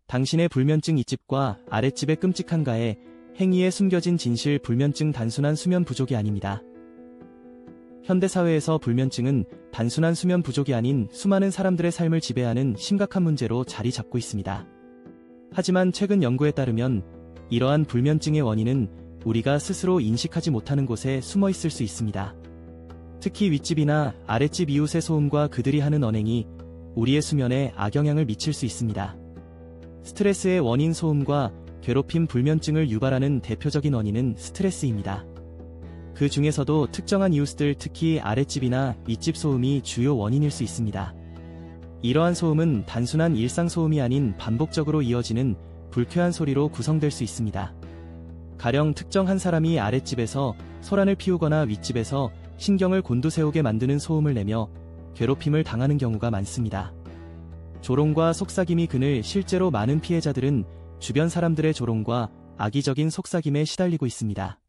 당신의 불면증 윗집과 아랫집의 끔찍한 가해, 행위에 숨겨진 진실. 불면증 단순한 수면 부족이 아닙니다. 현대사회에서 불면증은 단순한 수면 부족이 아닌 수많은 사람들의 삶을 지배하는 심각한 문제로 자리 잡고 있습니다. 하지만 최근 연구에 따르면 이러한 불면증의 원인은 우리가 스스로 인식하지 못하는 곳에 숨어 있을 수 있습니다. 특히 윗집이나 아랫집 이웃의 소음과 그들이 하는 언행이 우리의 수면에 악영향을 미칠 수 있습니다. 스트레스의 원인 소음과 괴롭힘. 불면증을 유발하는 대표적인 원인은 스트레스입니다. 그 중에서도 특정한 이웃들, 특히 아랫집이나 윗집 소음이 주요 원인일 수 있습니다. 이러한 소음은 단순한 일상 소음이 아닌 반복적으로 이어지는 불쾌한 소리로 구성될 수 있습니다. 가령 특정 한 사람이 아랫집에서 소란을 피우거나 윗집에서 신경을 곤두세우게 만드는 소음을 내며 괴롭힘을 당하는 경우가 많습니다. 조롱과 속삭임이 그늘. 실제로 많은 피해자들은 주변 사람들의 조롱과 악의적인 속삭임에 시달리고 있습니다.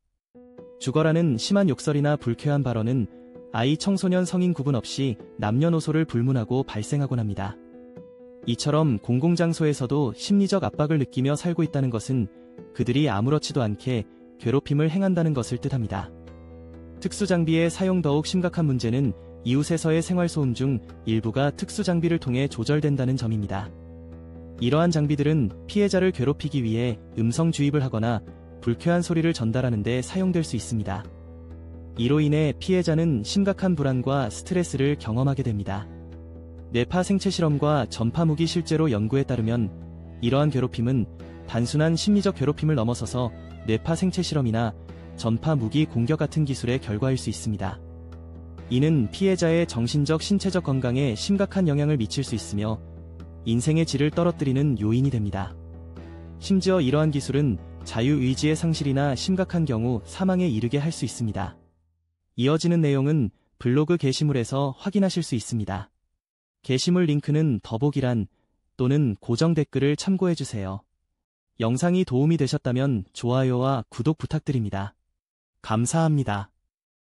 죽어라는 심한 욕설이나 불쾌한 발언은 아이, 청소년, 성인 구분 없이 남녀노소를 불문하고 발생하곤 합니다. 이처럼 공공장소에서도 심리적 압박을 느끼며 살고 있다는 것은 그들이 아무렇지도 않게 괴롭힘을 행한다는 것을 뜻합니다. 특수장비의 사용. 더욱 심각한 문제는 이웃에서의 생활소음 중 일부가 특수장비를 통해 조절된다는 점입니다. 이러한 장비들은 피해자를 괴롭히기 위해 음성 주입을 하거나 불쾌한 소리를 전달하는 데 사용될 수 있습니다. 이로 인해 피해자는 심각한 불안과 스트레스를 경험하게 됩니다. 뇌파 생체 실험과 전파 무기. 실제로 연구에 따르면 이러한 괴롭힘은 단순한 심리적 괴롭힘을 넘어서서 뇌파 생체 실험이나 전파 무기 공격 같은 기술의 결과일 수 있습니다. 이는 피해자의 정신적, 신체적 건강에 심각한 영향을 미칠 수 있으며 인생의 질을 떨어뜨리는 요인이 됩니다. 심지어 이러한 기술은 자유의지의 상실이나 심각한 경우 사망에 이르게 할 수 있습니다. 이어지는 내용은 블로그 게시물에서 확인하실 수 있습니다. 게시물 링크는 더보기란 또는 고정 댓글을 참고해주세요. 영상이 도움이 되셨다면 좋아요와 구독 부탁드립니다. 감사합니다.